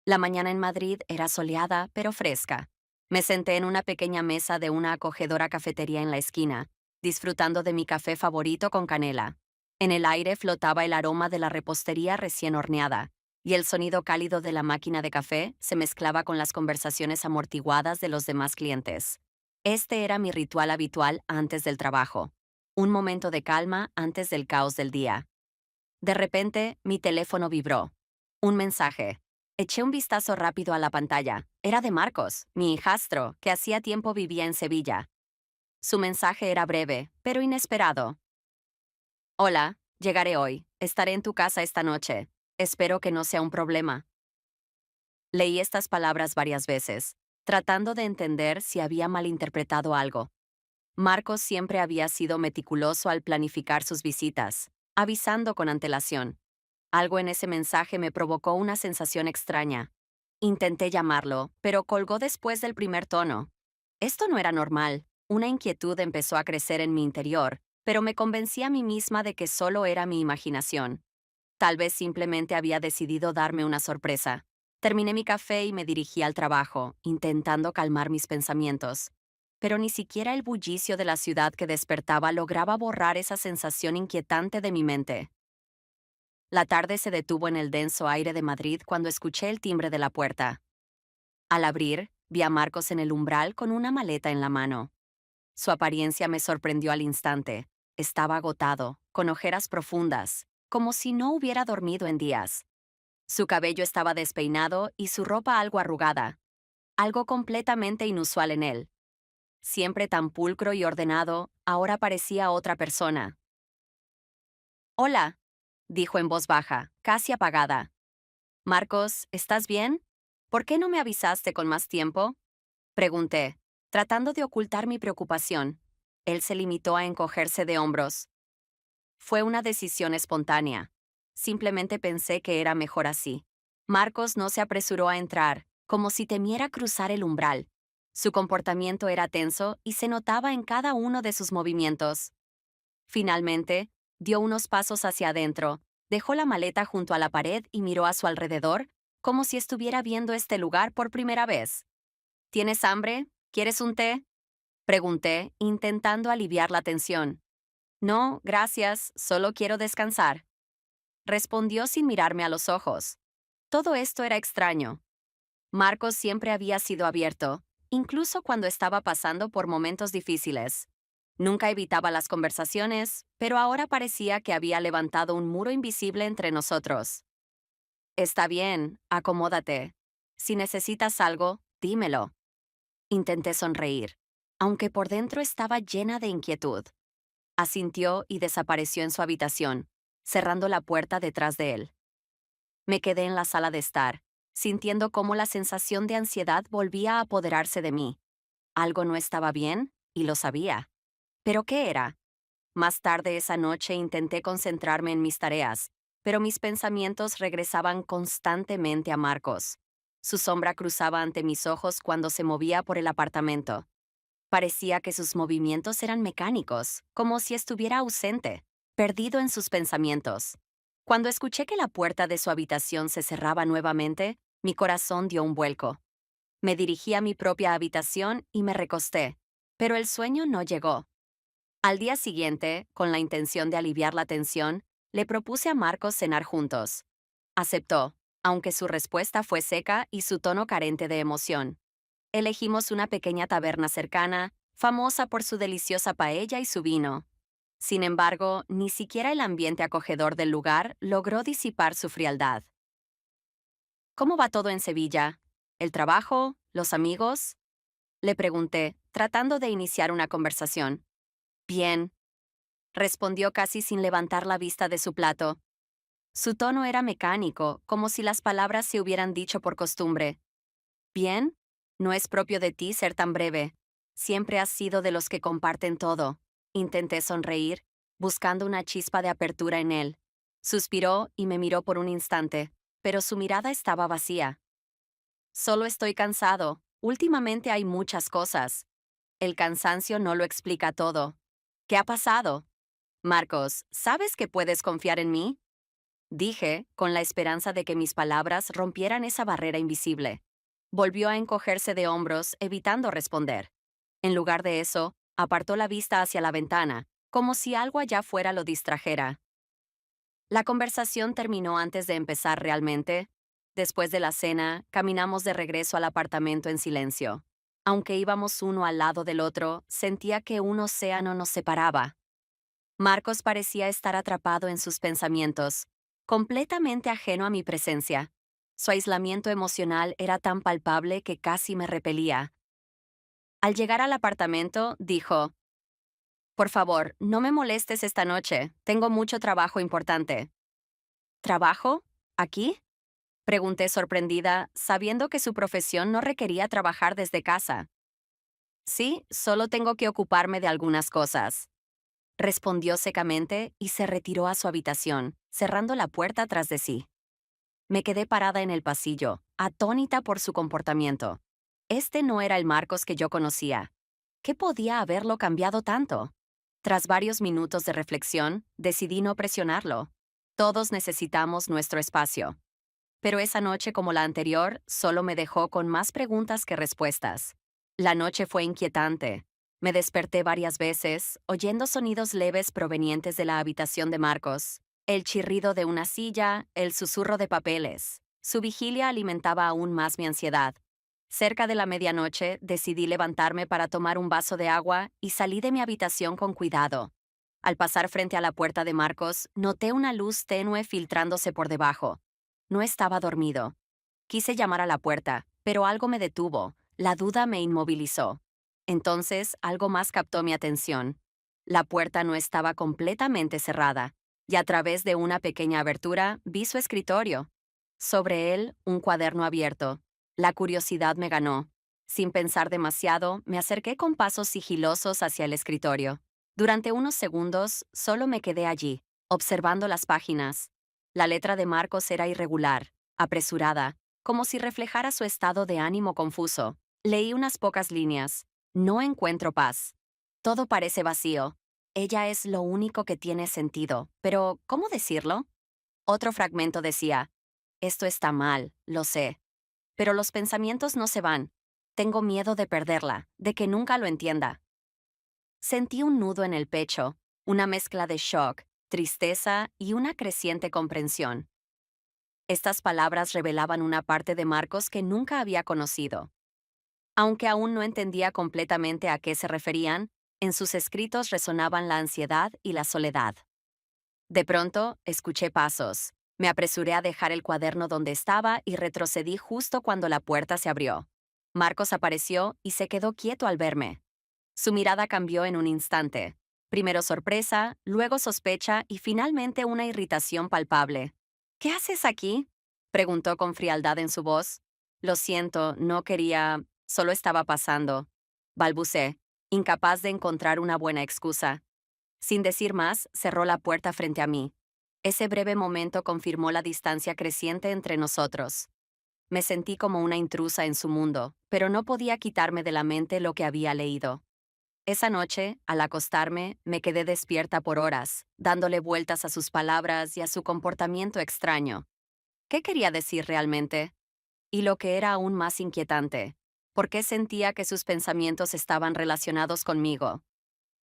La mañana en Madrid era soleada, pero fresca. Me senté en una pequeña mesa de una acogedora cafetería en la esquina, disfrutando de mi café favorito con canela. En el aire flotaba el aroma de la repostería recién horneada, y el sonido cálido de la máquina de café se mezclaba con las conversaciones amortiguadas de los demás clientes. Este era mi ritual habitual antes del trabajo. Un momento de calma antes del caos del día. De repente, mi teléfono vibró. Un mensaje. Eché un vistazo rápido a la pantalla. Era de Marcos, mi hijastro, que hacía tiempo vivía en Sevilla. Su mensaje era breve, pero inesperado. Hola, llegaré hoy. Estaré en tu casa esta noche. Espero que no sea un problema. Leí estas palabras varias veces, tratando de entender si había malinterpretado algo. Marcos siempre había sido meticuloso al planificar sus visitas, avisando con antelación. Algo en ese mensaje me provocó una sensación extraña. Intenté llamarlo, pero colgó después del primer tono. Esto no era normal. Una inquietud empezó a crecer en mi interior, pero me convencí a mí misma de que solo era mi imaginación. Tal vez simplemente había decidido darme una sorpresa. Terminé mi café y me dirigí al trabajo, intentando calmar mis pensamientos. Pero ni siquiera el bullicio de la ciudad que despertaba lograba borrar esa sensación inquietante de mi mente. La tarde se detuvo en el denso aire de Madrid cuando escuché el timbre de la puerta. Al abrir, vi a Marcos en el umbral con una maleta en la mano. Su apariencia me sorprendió al instante. Estaba agotado, con ojeras profundas, como si no hubiera dormido en días. Su cabello estaba despeinado y su ropa algo arrugada, algo completamente inusual en él. Siempre tan pulcro y ordenado, ahora parecía otra persona. Hola, dijo en voz baja, casi apagada. Marcos, ¿estás bien? ¿Por qué no me avisaste con más tiempo? Pregunté, tratando de ocultar mi preocupación. Él se limitó a encogerse de hombros. Fue una decisión espontánea. Simplemente pensé que era mejor así. Marcos no se apresuró a entrar, como si temiera cruzar el umbral. Su comportamiento era tenso y se notaba en cada uno de sus movimientos. Finalmente, dio unos pasos hacia adentro, dejó la maleta junto a la pared y miró a su alrededor, como si estuviera viendo este lugar por primera vez. ¿Tienes hambre? ¿Quieres un té? Pregunté, intentando aliviar la tensión. No, gracias, solo quiero descansar. Respondió sin mirarme a los ojos. Todo esto era extraño. Marcos siempre había sido abierto, incluso cuando estaba pasando por momentos difíciles. Nunca evitaba las conversaciones, pero ahora parecía que había levantado un muro invisible entre nosotros. Está bien, acomódate. Si necesitas algo, dímelo. Intenté sonreír, aunque por dentro estaba llena de inquietud. Asintió y desapareció en su habitación, cerrando la puerta detrás de él. Me quedé en la sala de estar, sintiendo cómo la sensación de ansiedad volvía a apoderarse de mí. Algo no estaba bien, y lo sabía. ¿Pero qué era? Más tarde esa noche intenté concentrarme en mis tareas, pero mis pensamientos regresaban constantemente a Marcos. Su sombra cruzaba ante mis ojos cuando se movía por el apartamento. Parecía que sus movimientos eran mecánicos, como si estuviera ausente, perdido en sus pensamientos. Cuando escuché que la puerta de su habitación se cerraba nuevamente, mi corazón dio un vuelco. Me dirigí a mi propia habitación y me recosté, pero el sueño no llegó. Al día siguiente, con la intención de aliviar la tensión, le propuse a Marcos cenar juntos. Aceptó, aunque su respuesta fue seca y su tono carente de emoción. Elegimos una pequeña taberna cercana, famosa por su deliciosa paella y su vino. Sin embargo, ni siquiera el ambiente acogedor del lugar logró disipar su frialdad. ¿Cómo va todo en Sevilla? ¿El trabajo? ¿Los amigos? Le pregunté, tratando de iniciar una conversación. Bien, respondió casi sin levantar la vista de su plato. Su tono era mecánico, como si las palabras se hubieran dicho por costumbre. Bien, no es propio de ti ser tan breve. Siempre has sido de los que comparten todo. Intenté sonreír, buscando una chispa de apertura en él. Suspiró y me miró por un instante, pero su mirada estaba vacía. Solo estoy cansado. Últimamente hay muchas cosas. El cansancio no lo explica todo. ¿Qué ha pasado? Marcos, ¿sabes que puedes confiar en mí? dije, con la esperanza de que mis palabras rompieran esa barrera invisible. Volvió a encogerse de hombros, evitando responder. En lugar de eso, apartó la vista hacia la ventana, como si algo allá afuera lo distrajera. La conversación terminó antes de empezar realmente. Después de la cena, caminamos de regreso al apartamento en silencio. Aunque íbamos uno al lado del otro, sentía que un océano nos separaba. Marcos parecía estar atrapado en sus pensamientos, completamente ajeno a mi presencia. Su aislamiento emocional era tan palpable que casi me repelía. Al llegar al apartamento, dijo: «Por favor, no me molestes esta noche. Tengo mucho trabajo importante». ¿Trabajo? ¿Aquí?, pregunté sorprendida, sabiendo que su profesión no requería trabajar desde casa. Sí, solo tengo que ocuparme de algunas cosas, respondió secamente y se retiró a su habitación, cerrando la puerta tras de sí. Me quedé parada en el pasillo, atónita por su comportamiento. Este no era el Marcos que yo conocía. ¿Qué podía haberlo cambiado tanto? Tras varios minutos de reflexión, decidí no presionarlo. Todos necesitamos nuestro espacio. Pero esa noche, como la anterior, solo me dejó con más preguntas que respuestas. La noche fue inquietante. Me desperté varias veces, oyendo sonidos leves provenientes de la habitación de Marcos. El chirrido de una silla, el susurro de papeles. Su vigilia alimentaba aún más mi ansiedad. Cerca de la medianoche, decidí levantarme para tomar un vaso de agua y salí de mi habitación con cuidado. Al pasar frente a la puerta de Marcos, noté una luz tenue filtrándose por debajo. No estaba dormido. Quise llamar a la puerta, pero algo me detuvo. La duda me inmovilizó. Entonces, algo más captó mi atención. La puerta no estaba completamente cerrada, y a través de una pequeña abertura vi su escritorio. Sobre él, un cuaderno abierto. La curiosidad me ganó. Sin pensar demasiado, me acerqué con pasos sigilosos hacia el escritorio. Durante unos segundos, solo me quedé allí, observando las páginas. La letra de Marcos era irregular, apresurada, como si reflejara su estado de ánimo confuso. Leí unas pocas líneas. No encuentro paz. Todo parece vacío. Ella es lo único que tiene sentido. Pero, ¿cómo decirlo? Otro fragmento decía: esto está mal, lo sé. Pero los pensamientos no se van. Tengo miedo de perderla, de que nunca lo entienda. Sentí un nudo en el pecho, una mezcla de shock, tristeza y una creciente comprensión. Estas palabras revelaban una parte de Marcos que nunca había conocido. Aunque aún no entendía completamente a qué se referían, en sus escritos resonaban la ansiedad y la soledad. De pronto, escuché pasos. Me apresuré a dejar el cuaderno donde estaba y retrocedí justo cuando la puerta se abrió. Marcos apareció y se quedó quieto al verme. Su mirada cambió en un instante. Primero sorpresa, luego sospecha y finalmente una irritación palpable. «¿Qué haces aquí?», preguntó con frialdad en su voz. «Lo siento, no quería. Solo estaba pasando», balbucé, incapaz de encontrar una buena excusa. Sin decir más, cerró la puerta frente a mí. Ese breve momento confirmó la distancia creciente entre nosotros. Me sentí como una intrusa en su mundo, pero no podía quitarme de la mente lo que había leído. Esa noche, al acostarme, me quedé despierta por horas, dándole vueltas a sus palabras y a su comportamiento extraño. ¿Qué quería decir realmente? Y lo que era aún más inquietante, ¿por qué sentía que sus pensamientos estaban relacionados conmigo?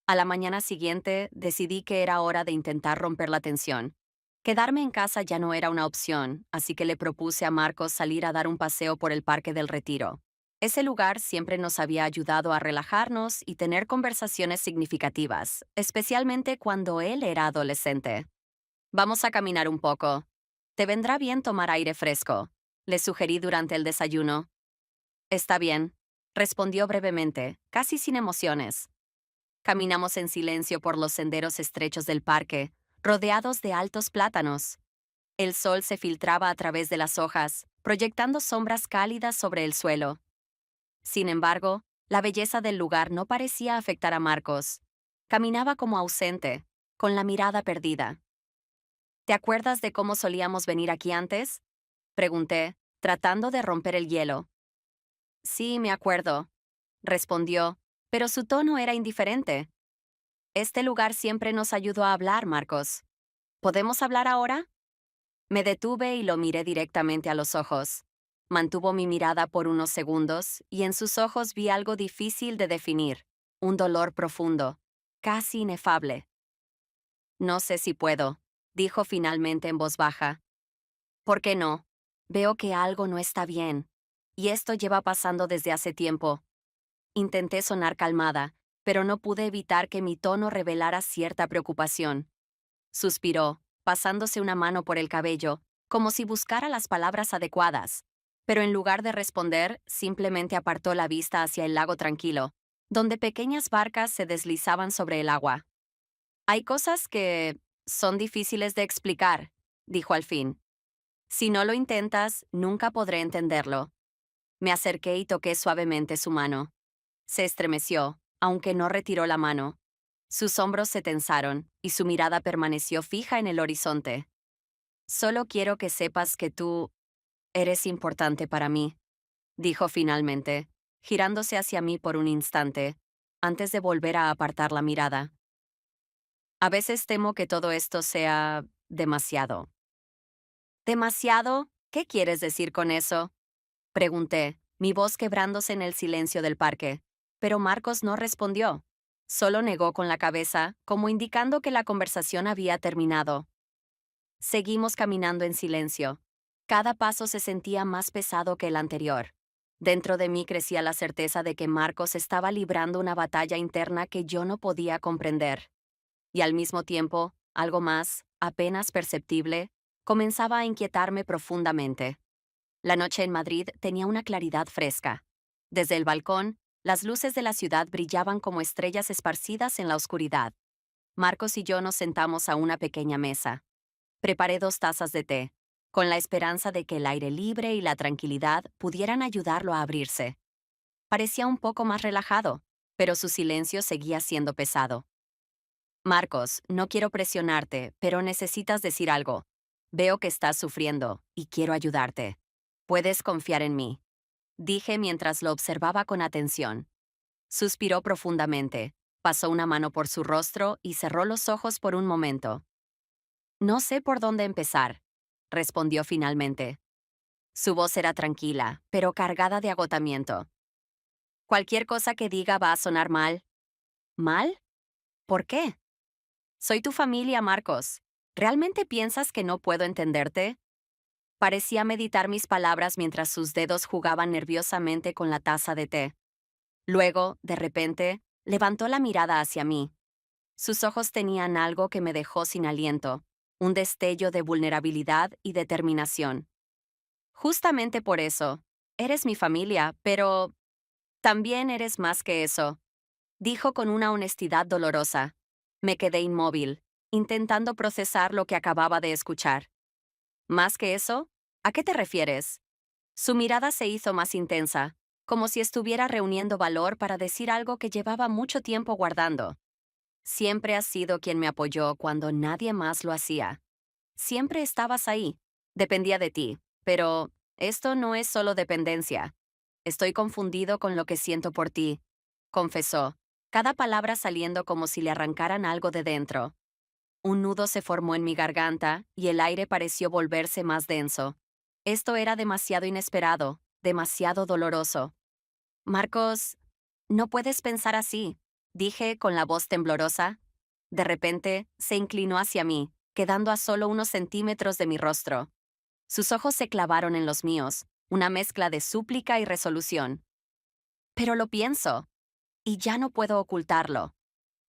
A la mañana siguiente, decidí que era hora de intentar romper la tensión. Quedarme en casa ya no era una opción, así que le propuse a Marcos salir a dar un paseo por el Parque del Retiro. Ese lugar siempre nos había ayudado a relajarnos y tener conversaciones significativas, especialmente cuando él era adolescente. «Vamos a caminar un poco. Te vendrá bien tomar aire fresco», le sugerí durante el desayuno. «Está bien», respondió brevemente, casi sin emociones. Caminamos en silencio por los senderos estrechos del parque, rodeados de altos plátanos. El sol se filtraba a través de las hojas, proyectando sombras cálidas sobre el suelo. Sin embargo, la belleza del lugar no parecía afectar a Marcos. Caminaba como ausente, con la mirada perdida. «¿Te acuerdas de cómo solíamos venir aquí antes?», pregunté, tratando de romper el hielo. «Sí, me acuerdo», respondió, pero su tono era indiferente. «Este lugar siempre nos ayudó a hablar, Marcos. ¿Podemos hablar ahora?». Me detuve y lo miré directamente a los ojos. Mantuvo mi mirada por unos segundos y en sus ojos vi algo difícil de definir, un dolor profundo, casi inefable. No sé si puedo, dijo finalmente en voz baja. ¿Por qué no? Veo que algo no está bien. Y esto lleva pasando desde hace tiempo. Intenté sonar calmada, pero no pude evitar que mi tono revelara cierta preocupación. Suspiró, pasándose una mano por el cabello, como si buscara las palabras adecuadas. Pero en lugar de responder, simplemente apartó la vista hacia el lago tranquilo, donde pequeñas barcas se deslizaban sobre el agua. Hay cosas que son difíciles de explicar, dijo al fin. Si no lo intentas, nunca podré entenderlo. Me acerqué y toqué suavemente su mano. Se estremeció, aunque no retiró la mano. Sus hombros se tensaron y su mirada permaneció fija en el horizonte. Solo quiero que sepas que tú eres importante para mí, dijo finalmente, girándose hacia mí por un instante, antes de volver a apartar la mirada. A veces temo que todo esto sea demasiado. ¿Demasiado? ¿Qué quieres decir con eso? Pregunté, mi voz quebrándose en el silencio del parque, pero Marcos no respondió. Solo negó con la cabeza, como indicando que la conversación había terminado. Seguimos caminando en silencio. Cada paso se sentía más pesado que el anterior. Dentro de mí crecía la certeza de que Marcos estaba librando una batalla interna que yo no podía comprender. Y al mismo tiempo, algo más, apenas perceptible, comenzaba a inquietarme profundamente. La noche en Madrid tenía una claridad fresca. Desde el balcón, las luces de la ciudad brillaban como estrellas esparcidas en la oscuridad. Marcos y yo nos sentamos a una pequeña mesa. Preparé 2 tazas de té, con la esperanza de que el aire libre y la tranquilidad pudieran ayudarlo a abrirse. Parecía un poco más relajado, pero su silencio seguía siendo pesado. Marcos, no quiero presionarte, pero necesitas decir algo. Veo que estás sufriendo, y quiero ayudarte. Puedes confiar en mí, dije mientras lo observaba con atención. Suspiró profundamente, pasó una mano por su rostro y cerró los ojos por un momento. No sé por dónde empezar, respondió finalmente. Su voz era tranquila, pero cargada de agotamiento. Cualquier cosa que diga va a sonar mal. ¿Mal? ¿Por qué? Soy tu familia, Marcos. ¿Realmente piensas que no puedo entenderte? Parecía meditar mis palabras mientras sus dedos jugaban nerviosamente con la taza de té. Luego, de repente, levantó la mirada hacia mí. Sus ojos tenían algo que me dejó sin aliento, un destello de vulnerabilidad y determinación. Justamente por eso, eres mi familia, pero también eres más que eso, dijo con una honestidad dolorosa. Me quedé inmóvil, intentando procesar lo que acababa de escuchar. ¿Más que eso? ¿A qué te refieres? Su mirada se hizo más intensa, como si estuviera reuniendo valor para decir algo que llevaba mucho tiempo guardando. Siempre has sido quien me apoyó cuando nadie más lo hacía. Siempre estabas ahí. Dependía de ti. Pero esto no es solo dependencia. Estoy confundido con lo que siento por ti, confesó, cada palabra saliendo como si le arrancaran algo de dentro. Un nudo se formó en mi garganta y el aire pareció volverse más denso. Esto era demasiado inesperado, demasiado doloroso. Marcos, no puedes pensar así, dije con la voz temblorosa. De repente, se inclinó hacia mí, quedando a solo unos centímetros de mi rostro. Sus ojos se clavaron en los míos, una mezcla de súplica y resolución. Pero lo pienso, y ya no puedo ocultarlo.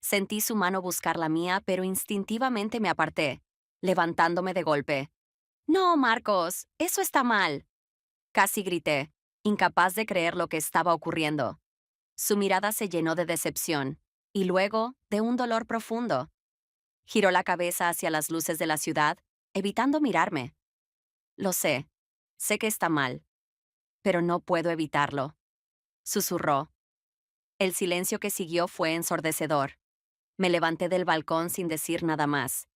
Sentí su mano buscar la mía, pero instintivamente me aparté, levantándome de golpe. No, Marcos, eso está mal. Casi grité, incapaz de creer lo que estaba ocurriendo. Su mirada se llenó de decepción, y luego de un dolor profundo. Giró la cabeza hacia las luces de la ciudad, evitando mirarme. Lo sé que está mal, pero no puedo evitarlo, susurró. El silencio que siguió fue ensordecedor. Me levanté del balcón sin decir nada más.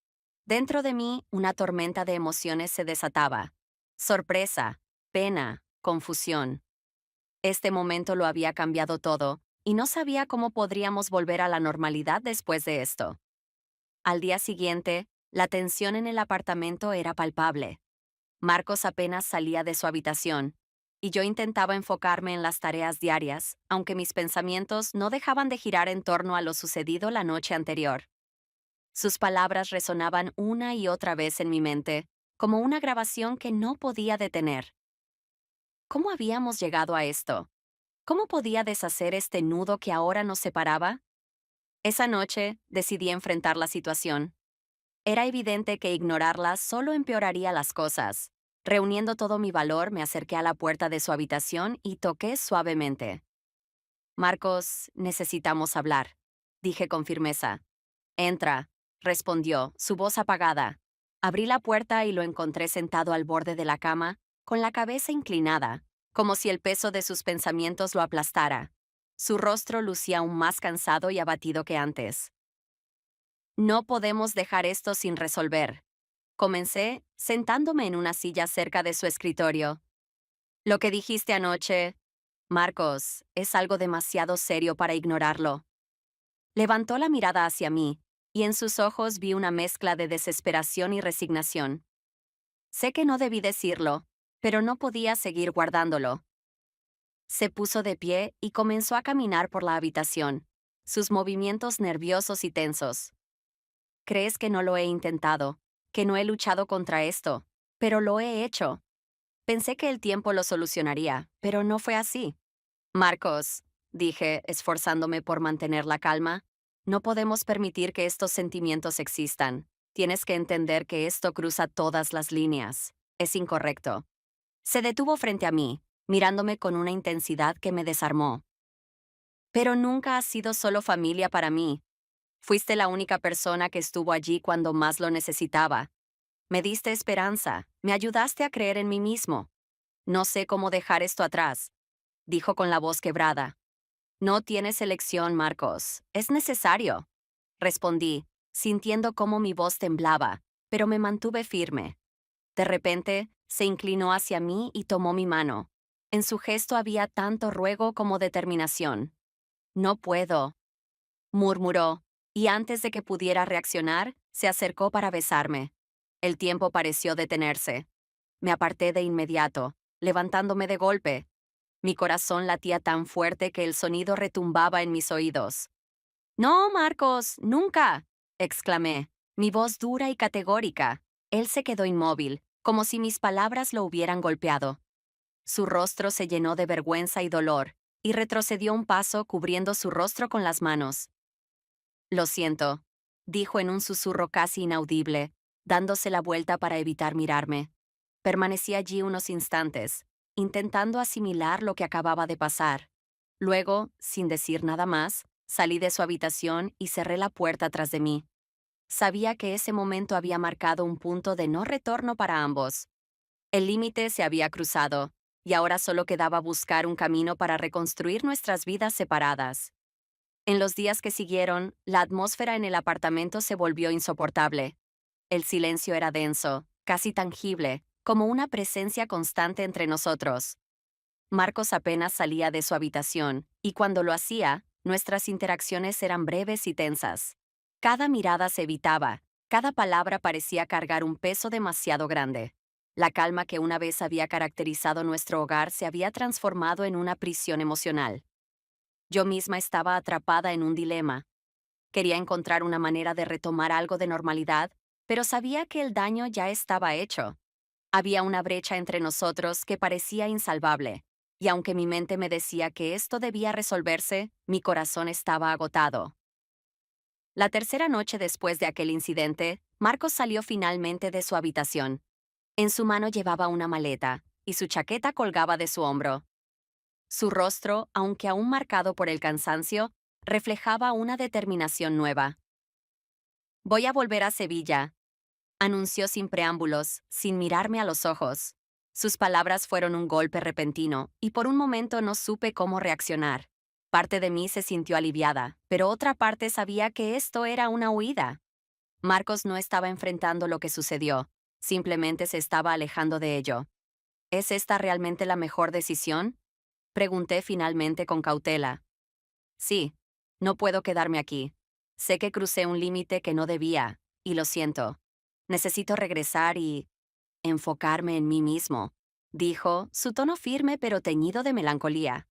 Dentro de mí, una tormenta de emociones se desataba. Sorpresa, pena, confusión. Este momento lo había cambiado todo, y no sabía cómo podríamos volver a la normalidad después de esto. Al día siguiente, la tensión en el apartamento era palpable. Marcos apenas salía de su habitación, y yo intentaba enfocarme en las tareas diarias, aunque mis pensamientos no dejaban de girar en torno a lo sucedido la noche anterior. Sus palabras resonaban una y otra vez en mi mente, como una grabación que no podía detener. ¿Cómo habíamos llegado a esto? ¿Cómo podía deshacer este nudo que ahora nos separaba? Esa noche decidí enfrentar la situación. Era evidente que ignorarla solo empeoraría las cosas. Reuniendo todo mi valor, me acerqué a la puerta de su habitación y toqué suavemente. Marcos, necesitamos hablar, dije con firmeza. Entra, respondió, su voz apagada. Abrí la puerta y lo encontré sentado al borde de la cama, con la cabeza inclinada, como si el peso de sus pensamientos lo aplastara. Su rostro lucía aún más cansado y abatido que antes. No podemos dejar esto sin resolver. Comencé, sentándome en una silla cerca de su escritorio. Lo que dijiste anoche, Marcos, es algo demasiado serio para ignorarlo. Levantó la mirada hacia mí, y en sus ojos vi una mezcla de desesperación y resignación. Sé que no debí decirlo, pero no podía seguir guardándolo. Se puso de pie y comenzó a caminar por la habitación, sus movimientos nerviosos y tensos. ¿Crees que no lo he intentado, que no he luchado contra esto? Pero lo he hecho. Pensé que el tiempo lo solucionaría, pero no fue así. Marcos, dije, esforzándome por mantener la calma, no podemos permitir que estos sentimientos existan. Tienes que entender que esto cruza todas las líneas. Es incorrecto. Se detuvo frente a mí, mirándome con una intensidad que me desarmó. Pero nunca has sido solo familia para mí. Fuiste la única persona que estuvo allí cuando más lo necesitaba. Me diste esperanza, me ayudaste a creer en mí mismo. No sé cómo dejar esto atrás, dijo con la voz quebrada. No tienes elección, Marcos. Es necesario. Respondí, sintiendo cómo mi voz temblaba, pero me mantuve firme. De repente, se inclinó hacia mí y tomó mi mano. En su gesto había tanto ruego como determinación. No puedo, murmuró, y antes de que pudiera reaccionar, se acercó para besarme. El tiempo pareció detenerse. Me aparté de inmediato, levantándome de golpe. Mi corazón latía tan fuerte que el sonido retumbaba en mis oídos. No, Marcos, nunca, exclamé, mi voz dura y categórica. Él se quedó inmóvil, como si mis palabras lo hubieran golpeado. Su rostro se llenó de vergüenza y dolor, y retrocedió un paso cubriendo su rostro con las manos. Lo siento, dijo en un susurro casi inaudible, dándose la vuelta para evitar mirarme. Permanecí allí unos instantes, intentando asimilar lo que acababa de pasar. Luego, sin decir nada más, salí de su habitación y cerré la puerta tras de mí. Sabía que ese momento había marcado un punto de no retorno para ambos. El límite se había cruzado, y ahora solo quedaba buscar un camino para reconstruir nuestras vidas separadas. En los días que siguieron, la atmósfera en el apartamento se volvió insoportable. El silencio era denso, casi tangible, como una presencia constante entre nosotros. Marcos apenas salía de su habitación, y cuando lo hacía, nuestras interacciones eran breves y tensas. Cada mirada se evitaba, cada palabra parecía cargar un peso demasiado grande. La calma que una vez había caracterizado nuestro hogar se había transformado en una prisión emocional. Yo misma estaba atrapada en un dilema. Quería encontrar una manera de retomar algo de normalidad, pero sabía que el daño ya estaba hecho. Había una brecha entre nosotros que parecía insalvable, y aunque mi mente me decía que esto debía resolverse, mi corazón estaba agotado. La tercera noche después de aquel incidente, Marcos salió finalmente de su habitación. En su mano llevaba una maleta, y su chaqueta colgaba de su hombro. Su rostro, aunque aún marcado por el cansancio, reflejaba una determinación nueva. Voy a volver a Sevilla, anunció sin preámbulos, sin mirarme a los ojos. Sus palabras fueron un golpe repentino, y por un momento no supe cómo reaccionar. Parte de mí se sintió aliviada, pero otra parte sabía que esto era una huida. Marcos no estaba enfrentando lo que sucedió, simplemente se estaba alejando de ello. ¿Es esta realmente la mejor decisión? Pregunté finalmente con cautela. Sí, no puedo quedarme aquí. Sé que crucé un límite que no debía, y lo siento. Necesito regresar y... Enfocarme en mí mismo, dijo, su tono firme pero teñido de melancolía.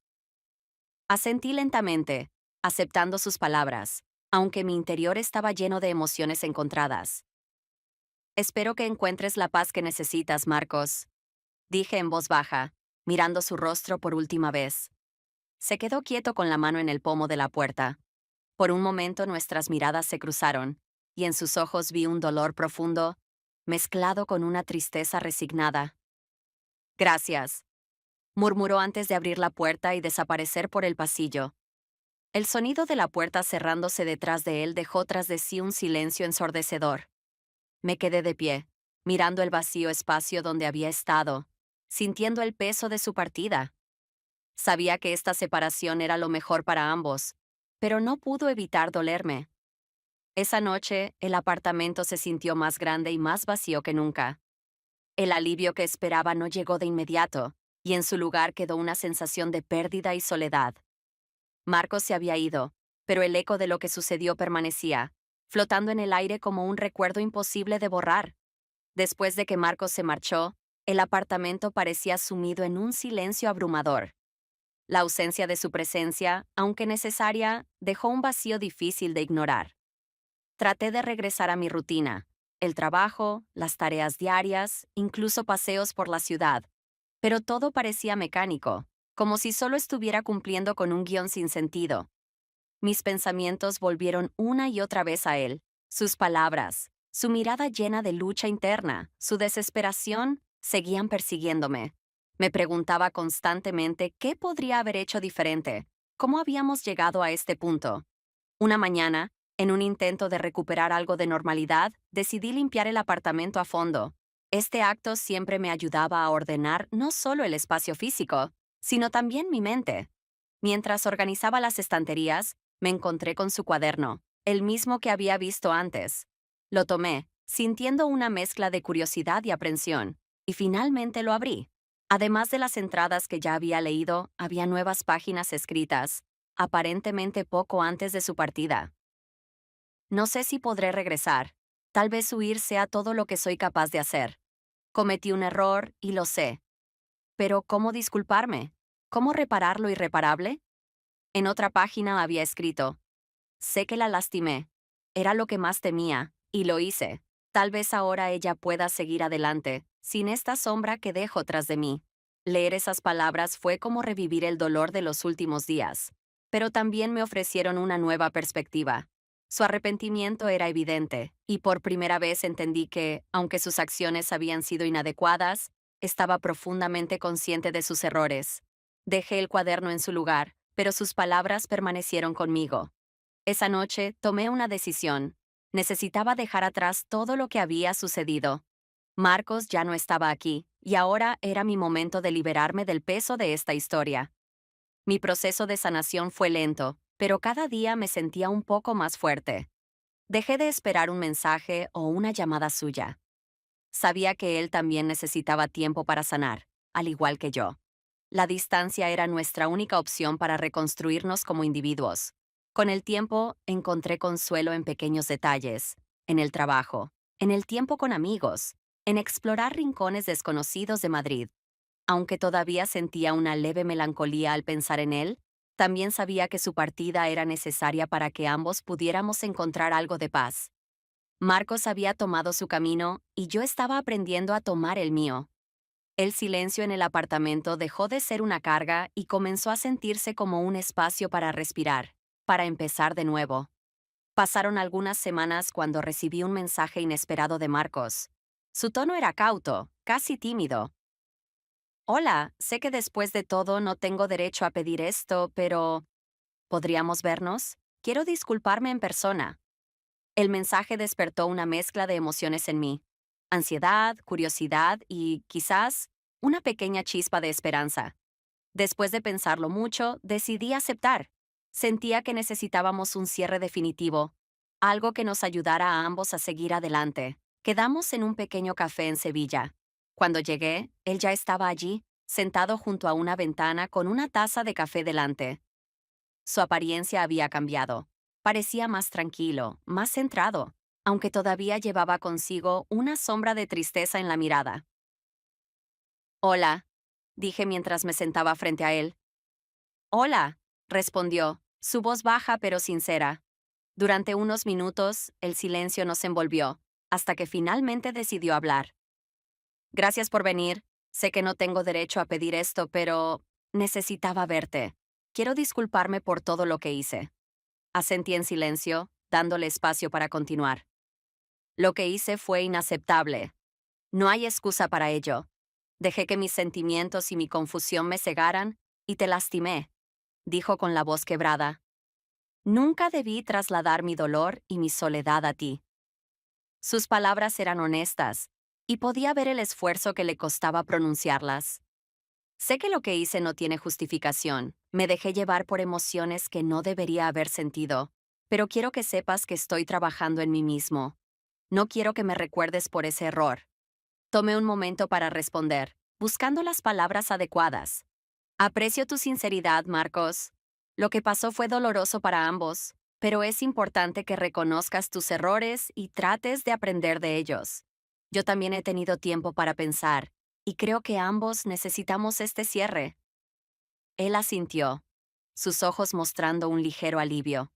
Asentí lentamente, aceptando sus palabras, aunque mi interior estaba lleno de emociones encontradas. Espero que encuentres la paz que necesitas, Marcos, dije en voz baja, mirando su rostro por última vez. Se quedó quieto con la mano en el pomo de la puerta. Por un momento nuestras miradas se cruzaron, y en sus ojos vi un dolor profundo, mezclado con una tristeza resignada. Gracias, murmuró antes de abrir la puerta y desaparecer por el pasillo. El sonido de la puerta cerrándose detrás de él dejó tras de sí un silencio ensordecedor. Me quedé de pie, mirando el vacío espacio donde había estado, sintiendo el peso de su partida. Sabía que esta separación era lo mejor para ambos, pero no pudo evitar dolerme. Esa noche, el apartamento se sintió más grande y más vacío que nunca. El alivio que esperaba no llegó de inmediato, y en su lugar quedó una sensación de pérdida y soledad. Marcos se había ido, pero el eco de lo que sucedió permanecía, flotando en el aire como un recuerdo imposible de borrar. Después de que Marcos se marchó, el apartamento parecía sumido en un silencio abrumador. La ausencia de su presencia, aunque necesaria, dejó un vacío difícil de ignorar. Traté de regresar a mi rutina, el trabajo, las tareas diarias, incluso paseos por la ciudad, pero todo parecía mecánico, como si solo estuviera cumpliendo con un guión sin sentido. Mis pensamientos volvieron una y otra vez a él, sus palabras, su mirada llena de lucha interna, su desesperación, seguían persiguiéndome. Me preguntaba constantemente qué podría haber hecho diferente, cómo habíamos llegado a este punto. Una mañana, en un intento de recuperar algo de normalidad, decidí limpiar el apartamento a fondo. Este acto siempre me ayudaba a ordenar no solo el espacio físico, sino también mi mente. Mientras organizaba las estanterías, me encontré con su cuaderno, el mismo que había visto antes. Lo tomé, sintiendo una mezcla de curiosidad y aprensión, y finalmente lo abrí. Además de las entradas que ya había leído, había nuevas páginas escritas, aparentemente poco antes de su partida. No sé si podré regresar. Tal vez huir sea todo lo que soy capaz de hacer. Cometí un error y lo sé. Pero ¿cómo disculparme? ¿Cómo reparar lo irreparable? En otra página había escrito: sé que la lastimé. Era lo que más temía, y lo hice. Tal vez ahora ella pueda seguir adelante, sin esta sombra que dejo tras de mí. Leer esas palabras fue como revivir el dolor de los últimos días. Pero también me ofrecieron una nueva perspectiva. Su arrepentimiento era evidente, y por primera vez entendí que, aunque sus acciones habían sido inadecuadas, estaba profundamente consciente de sus errores. Dejé el cuaderno en su lugar, pero sus palabras permanecieron conmigo. Esa noche tomé una decisión. Necesitaba dejar atrás todo lo que había sucedido. Marcos ya no estaba aquí, y ahora era mi momento de liberarme del peso de esta historia. Mi proceso de sanación fue lento, pero cada día me sentía un poco más fuerte. Dejé de esperar un mensaje o una llamada suya. Sabía que él también necesitaba tiempo para sanar, al igual que yo. La distancia era nuestra única opción para reconstruirnos como individuos. Con el tiempo, encontré consuelo en pequeños detalles, en el trabajo, en el tiempo con amigos, en explorar rincones desconocidos de Madrid. Aunque todavía sentía una leve melancolía al pensar en él, también sabía que su partida era necesaria para que ambos pudiéramos encontrar algo de paz. Marcos había tomado su camino y yo estaba aprendiendo a tomar el mío. El silencio en el apartamento dejó de ser una carga y comenzó a sentirse como un espacio para respirar, para empezar de nuevo. Pasaron algunas semanas cuando recibí un mensaje inesperado de Marcos. Su tono era cauto, casi tímido. Hola, sé que después de todo no tengo derecho a pedir esto, pero ¿podríamos vernos? Quiero disculparme en persona. El mensaje despertó una mezcla de emociones en mí: ansiedad, curiosidad y, quizás, una pequeña chispa de esperanza. Después de pensarlo mucho, decidí aceptar. Sentía que necesitábamos un cierre definitivo, algo que nos ayudara a ambos a seguir adelante. Quedamos en un pequeño café en Sevilla. Cuando llegué, él ya estaba allí, sentado junto a una ventana con una taza de café delante. Su apariencia había cambiado. Parecía más tranquilo, más centrado, aunque todavía llevaba consigo una sombra de tristeza en la mirada. Hola, dije mientras me sentaba frente a él. Hola, respondió, su voz baja pero sincera. Durante unos minutos, el silencio nos envolvió, hasta que finalmente decidió hablar. Gracias por venir. Sé que no tengo derecho a pedir esto, pero necesitaba verte. Quiero disculparme por todo lo que hice. Asentí en silencio, dándole espacio para continuar. Lo que hice fue inaceptable. No hay excusa para ello. Dejé que mis sentimientos y mi confusión me cegaran y te lastimé, dijo con la voz quebrada. Nunca debí trasladar mi dolor y mi soledad a ti. Sus palabras eran honestas, y podía ver el esfuerzo que le costaba pronunciarlas. Sé que lo que hice no tiene justificación. Me dejé llevar por emociones que no debería haber sentido, pero quiero que sepas que estoy trabajando en mí mismo. No quiero que me recuerdes por ese error. Tomé un momento para responder, buscando las palabras adecuadas. Aprecio tu sinceridad, Marcos. Lo que pasó fue doloroso para ambos, pero es importante que reconozcas tus errores y trates de aprender de ellos. Yo también he tenido tiempo para pensar, y creo que ambos necesitamos este cierre. Él asintió, sus ojos mostrando un ligero alivio.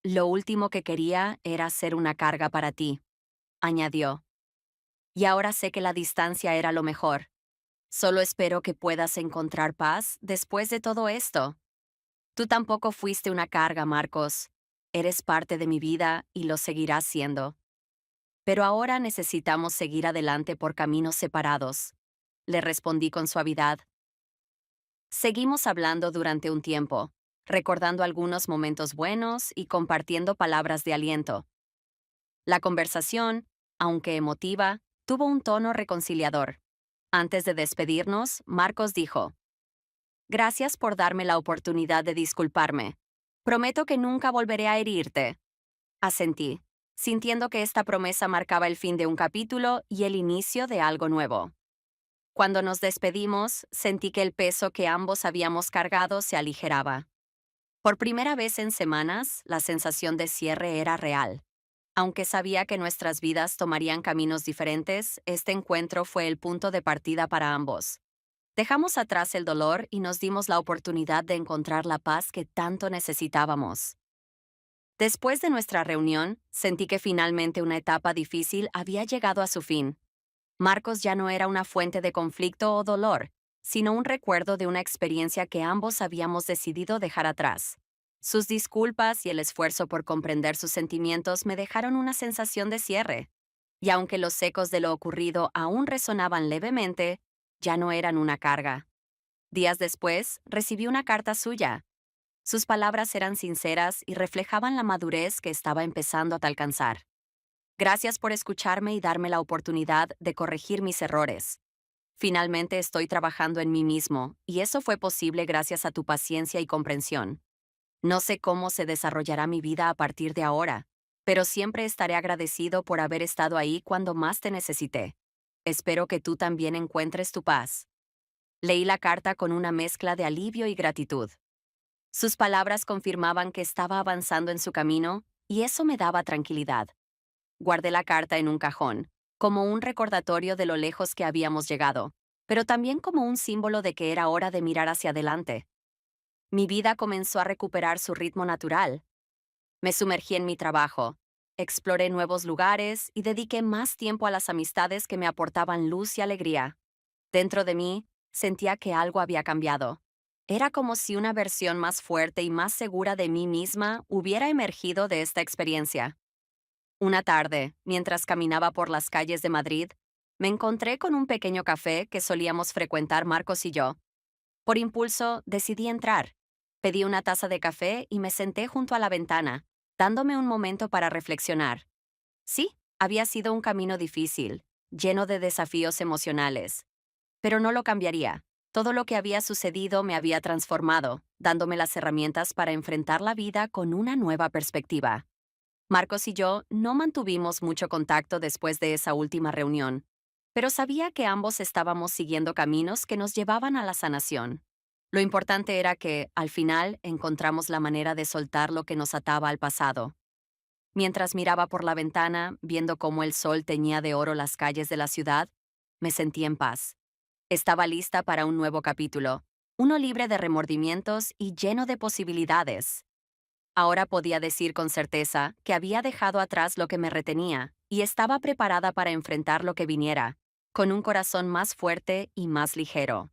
Lo último que quería era ser una carga para ti, añadió. Y ahora sé que la distancia era lo mejor. Solo espero que puedas encontrar paz después de todo esto. Tú tampoco fuiste una carga, Marcos. Eres parte de mi vida y lo seguirás siendo. Pero ahora necesitamos seguir adelante por caminos separados. Le respondí con suavidad. Seguimos hablando durante un tiempo, recordando algunos momentos buenos y compartiendo palabras de aliento. La conversación, aunque emotiva, tuvo un tono reconciliador. Antes de despedirnos, Marcos dijo, Gracias por darme la oportunidad de disculparme. Prometo que nunca volveré a herirte. Asentí, sintiendo que esta promesa marcaba el fin de un capítulo y el inicio de algo nuevo. Cuando nos despedimos, sentí que el peso que ambos habíamos cargado se aligeraba. Por primera vez en semanas, la sensación de cierre era real. Aunque sabía que nuestras vidas tomarían caminos diferentes, este encuentro fue el punto de partida para ambos. Dejamos atrás el dolor y nos dimos la oportunidad de encontrar la paz que tanto necesitábamos. Después de nuestra reunión, sentí que finalmente una etapa difícil había llegado a su fin. Marcos ya no era una fuente de conflicto o dolor, sino un recuerdo de una experiencia que ambos habíamos decidido dejar atrás. Sus disculpas y el esfuerzo por comprender sus sentimientos me dejaron una sensación de cierre. Y aunque los ecos de lo ocurrido aún resonaban levemente, ya no eran una carga. Días después, recibí una carta suya. Sus palabras eran sinceras y reflejaban la madurez que estaba empezando a alcanzar. Gracias por escucharme y darme la oportunidad de corregir mis errores. Finalmente estoy trabajando en mí mismo, y eso fue posible gracias a tu paciencia y comprensión. No sé cómo se desarrollará mi vida a partir de ahora, pero siempre estaré agradecido por haber estado ahí cuando más te necesité. Espero que tú también encuentres tu paz. Leí la carta con una mezcla de alivio y gratitud. Sus palabras confirmaban que estaba avanzando en su camino, y eso me daba tranquilidad. Guardé la carta en un cajón, como un recordatorio de lo lejos que habíamos llegado, pero también como un símbolo de que era hora de mirar hacia adelante. Mi vida comenzó a recuperar su ritmo natural. Me sumergí en mi trabajo, exploré nuevos lugares y dediqué más tiempo a las amistades que me aportaban luz y alegría. Dentro de mí, sentía que algo había cambiado. Era como si una versión más fuerte y más segura de mí misma hubiera emergido de esta experiencia. Una tarde, mientras caminaba por las calles de Madrid, me encontré con un pequeño café que solíamos frecuentar Marcos y yo. Por impulso, decidí entrar. Pedí una taza de café y me senté junto a la ventana, dándome un momento para reflexionar. Sí, había sido un camino difícil, lleno de desafíos emocionales, pero no lo cambiaría. Todo lo que había sucedido me había transformado, dándome las herramientas para enfrentar la vida con una nueva perspectiva. Marcos y yo no mantuvimos mucho contacto después de esa última reunión, pero sabía que ambos estábamos siguiendo caminos que nos llevaban a la sanación. Lo importante era que, al final, encontramos la manera de soltar lo que nos ataba al pasado. Mientras miraba por la ventana, viendo cómo el sol teñía de oro las calles de la ciudad, me sentí en paz. Estaba lista para un nuevo capítulo, uno libre de remordimientos y lleno de posibilidades. Ahora podía decir con certeza que había dejado atrás lo que me retenía y estaba preparada para enfrentar lo que viniera, con un corazón más fuerte y más ligero.